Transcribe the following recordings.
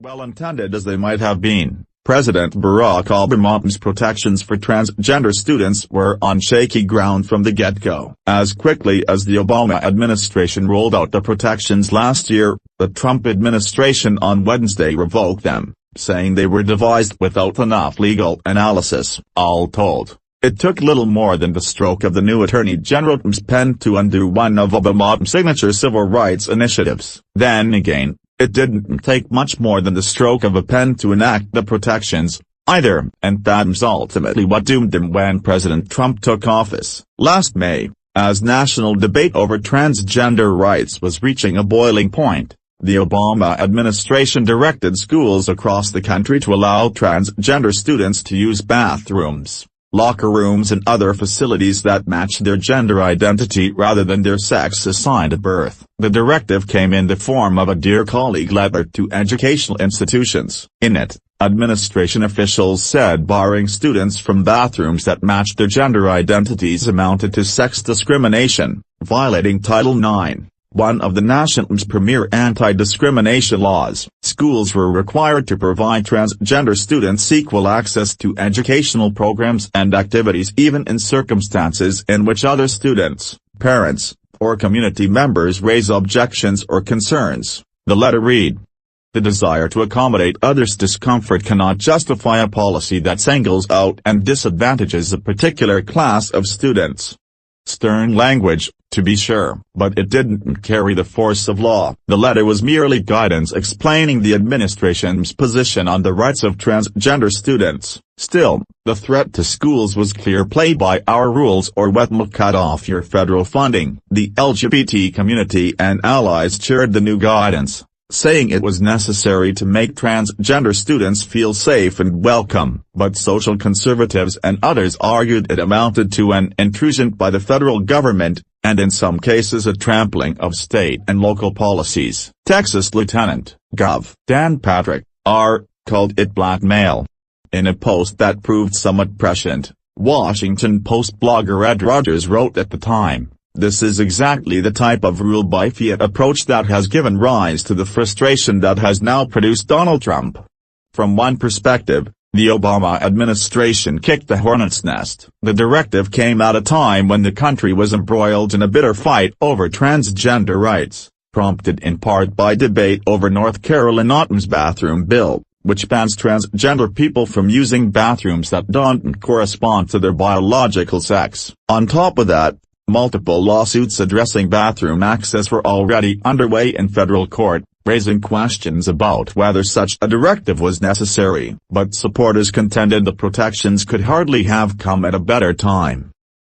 Well intended as they might have been, President Barack Obama's protections for transgender students were on shaky ground from the get-go. As quickly as the Obama administration rolled out the protections last year, the Trump administration on Wednesday revoked them, saying they were devised without enough legal analysis. All told, it took little more than the stroke of the new Attorney General's pen to undo one of Obama's signature civil rights initiatives. Then again, it didn't take much more than the stroke of a pen to enact the protections, either, and that was ultimately what doomed them when President Trump took office. Last May, as national debate over transgender rights was reaching a boiling point, the Obama administration directed schools across the country to allow transgender students to use bathrooms, locker rooms and other facilities that match their gender identity rather than their sex assigned at birth. The directive came in the form of a Dear Colleague letter to educational institutions. In it, administration officials said barring students from bathrooms that matched their gender identities amounted to sex discrimination, violating Title IX, one of the nation's premier anti-discrimination laws. Schools were required to provide transgender students equal access to educational programs and activities even in circumstances in which other students, parents, or community members raise objections or concerns. The letter read, "The desire to accommodate others' discomfort cannot justify a policy that singles out and disadvantages a particular class of students." Stern language, to be sure, but it didn't carry the force of law. The letter was merely guidance explaining the administration's position on the rights of transgender students. Still, the threat to schools was clear: play by our rules or we'll cut off your federal funding. The LGBT community and allies cheered the new guidance, saying it was necessary to make transgender students feel safe and welcome. But social conservatives and others argued it amounted to an intrusion by the federal government, and in some cases a trampling of state and local policies. Texas Lieutenant Gov. Dan Patrick, R., called it blackmail. In a post that proved somewhat prescient, Washington Post blogger Ed Rogers wrote at the time, "This is exactly the type of rule-by-fiat approach that has given rise to the frustration that has now produced Donald Trump." From one perspective, the Obama administration kicked the hornet's nest. The directive came at a time when the country was embroiled in a bitter fight over transgender rights, prompted in part by debate over North Carolina's bathroom bill, which bans transgender people from using bathrooms that don't correspond to their biological sex. On top of that, multiple lawsuits addressing bathroom access were already underway in federal court, raising questions about whether such a directive was necessary. But supporters contended the protections could hardly have come at a better time.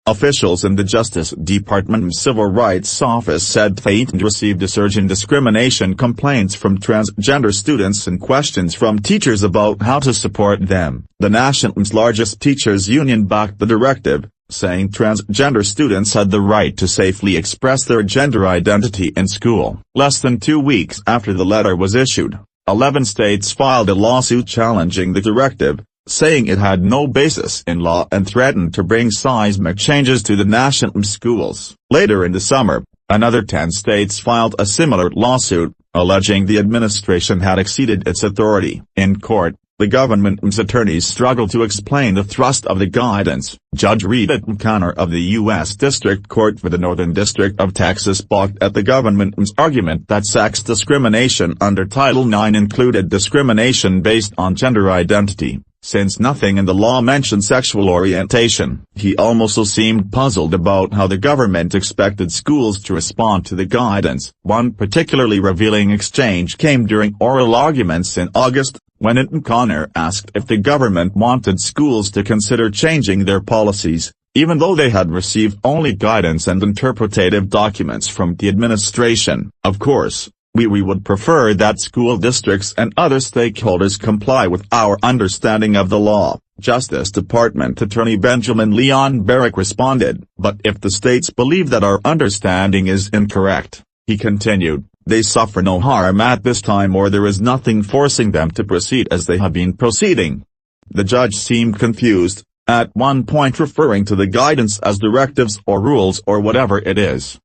Officials in the Justice Department's Civil Rights Office said they had received a surge in discrimination complaints from transgender students and questions from teachers about how to support them. The nation's largest teachers union backed the directive, saying transgender students had the right to safely express their gender identity in school. Less than 2 weeks after the letter was issued, 11 states filed a lawsuit challenging the directive, saying it had no basis in law and threatened to bring seismic changes to the nation's schools. Later in the summer, another 10 states filed a similar lawsuit, alleging the administration had exceeded its authority. In court, the government's attorneys struggled to explain the thrust of the guidance. Judge Rita O'Connor of the U.S. District Court for the Northern District of Texas balked at the government's argument that sex discrimination under Title IX included discrimination based on gender identity, since nothing in the law mentioned sexual orientation. He also seemed puzzled about how the government expected schools to respond to the guidance. One particularly revealing exchange came during oral arguments in August, when O'Connor asked if the government wanted schools to consider changing their policies, even though they had received only guidance and interpretative documents from the administration. "Of course, we would prefer that school districts and other stakeholders comply with our understanding of the law," Justice Department Attorney Benjamin Leon Barrack responded. "But if the states believe that our understanding is incorrect," he continued, "they suffer no harm at this time, or there is nothing forcing them to proceed as they have been proceeding." The judge seemed confused, at one point referring to the guidance as directives or rules or whatever it is.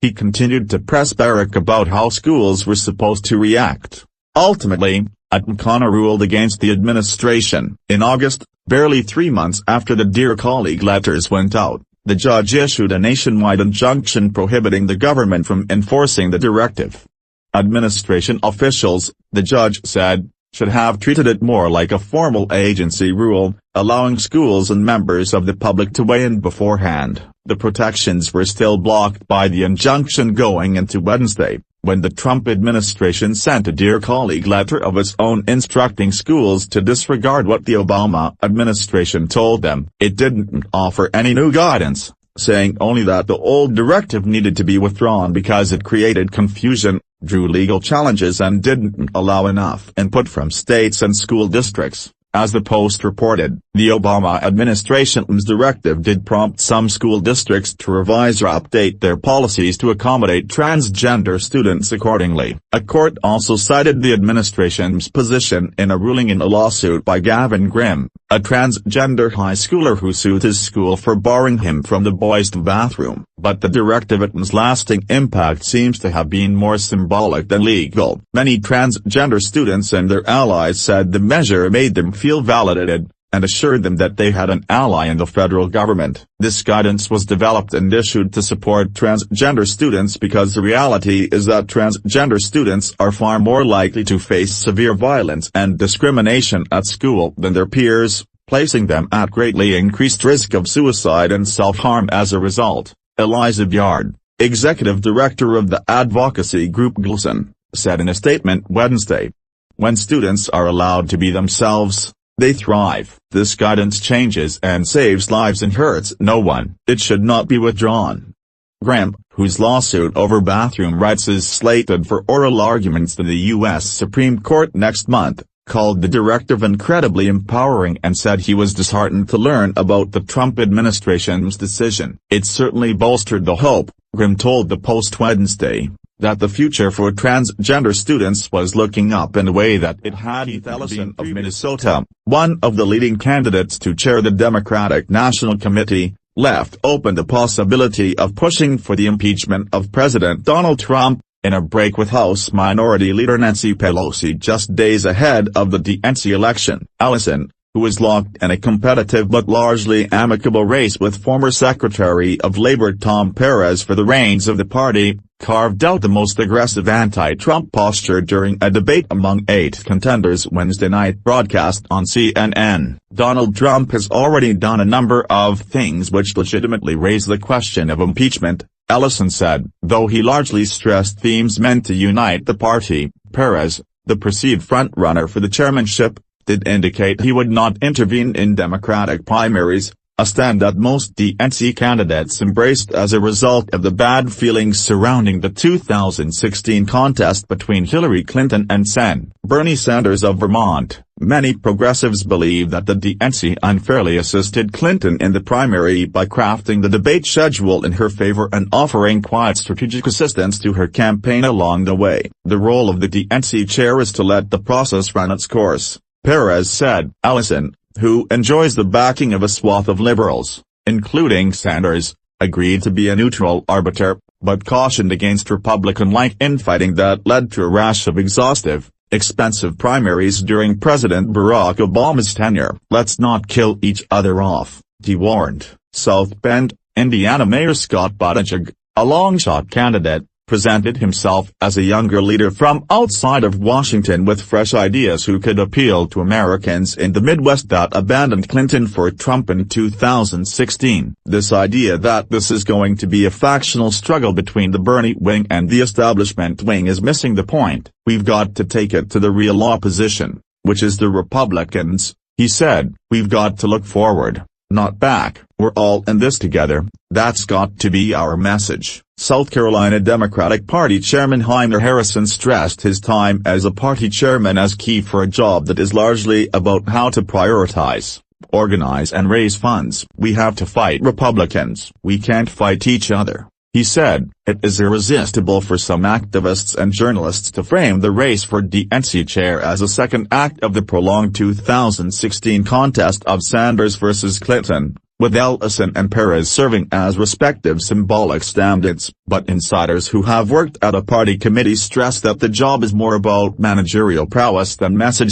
He continued to press Barrack about how schools were supposed to react. Ultimately, O'Connor ruled against the administration. In August, barely 3 months after the Dear Colleague letters went out, the judge issued a nationwide injunction prohibiting the government from enforcing the directive. Administration officials, the judge said, should have treated it more like a formal agency rule, allowing schools and members of the public to weigh in beforehand. The protections were still blocked by the injunction going into Wednesday, when the Trump administration sent a Dear Colleague letter of its own instructing schools to disregard what the Obama administration told them. It didn't offer any new guidance, saying only that the old directive needed to be withdrawn because it created confusion, drew legal challenges and didn't allow enough input from states and school districts. As the Post reported, the Obama administration's directive did prompt some school districts to revise or update their policies to accommodate transgender students accordingly. A court also cited the administration's position in a ruling in a lawsuit by Gavin Grimm, a transgender high schooler who sued his school for barring him from the boys' bathroom. But the directive's lasting impact seems to have been more symbolic than legal. Many transgender students and their allies said the measure made them feel validated, and assured them that they had an ally in the federal government. This guidance was developed and issued to support transgender students because the reality is that transgender students are far more likely to face severe violence and discrimination at school than their peers, placing them at greatly increased risk of suicide and self-harm as a result. Eliza Byard, executive director of the advocacy group GLSEN, said in a statement Wednesday. When students are allowed to be themselves, they thrive. This guidance changes and saves lives and hurts no one. It should not be withdrawn. Grimm, whose lawsuit over bathroom rights is slated for oral arguments in the U.S. Supreme Court next month, called the directive incredibly empowering and said he was disheartened to learn about the Trump administration's decision. It certainly bolstered the hope, Grimm told the Post Wednesday, that the future for transgender students was looking up in a way that it had. Keith Ellison of Minnesota, one of the leading candidates to chair the Democratic National Committee, left open the possibility of pushing for the impeachment of President Donald Trump, in a break with House Minority Leader Nancy Pelosi just days ahead of the DNC election. Ellison, who is locked in a competitive but largely amicable race with former Secretary of Labor Tom Perez for the reins of the party, carved out the most aggressive anti-Trump posture during a debate among 8 contenders Wednesday night broadcast on CNN. Donald Trump has already done a number of things which legitimately raise the question of impeachment, Ellison said. Though he largely stressed themes meant to unite the party, Perez, the perceived frontrunner for the chairmanship, did indicate he would not intervene in Democratic primaries, a stand that most DNC candidates embraced as a result of the bad feelings surrounding the 2016 contest between Hillary Clinton and Sen. Bernie Sanders of Vermont. Many progressives believe that the DNC unfairly assisted Clinton in the primary by crafting the debate schedule in her favor and offering quiet strategic assistance to her campaign along the way. The role of the DNC chair is to let the process run its course, Perez said. Ellison, who enjoys the backing of a swath of liberals, including Sanders, agreed to be a neutral arbiter, but cautioned against Republican-like infighting that led to a rash of exhaustive, expensive primaries during President Barack Obama's tenure. Let's not kill each other off, he warned. South Bend, Indiana Mayor Scott Buttigieg, a long-shot candidate, presented himself as a younger leader from outside of Washington with fresh ideas who could appeal to Americans in the Midwest that abandoned Clinton for Trump in 2016. This idea that this is going to be a factional struggle between the Bernie wing and the establishment wing is missing the point. We've got to take it to the real opposition, which is the Republicans, he said. We've got to look forward, not back. We're all in this together. That's got to be our message. South Carolina Democratic Party Chairman Jaime Harrison stressed his time as a party chairman as key for a job that is largely about how to prioritize, organize and raise funds. We have to fight Republicans. We can't fight each other, he said. It is irresistible for some activists and journalists to frame the race for DNC chair as a second act of the prolonged 2016 contest of Sanders versus Clinton, with Ellison and Perez serving as respective symbolic stand-ins. But insiders who have worked at a party committee stress that the job is more about managerial prowess than message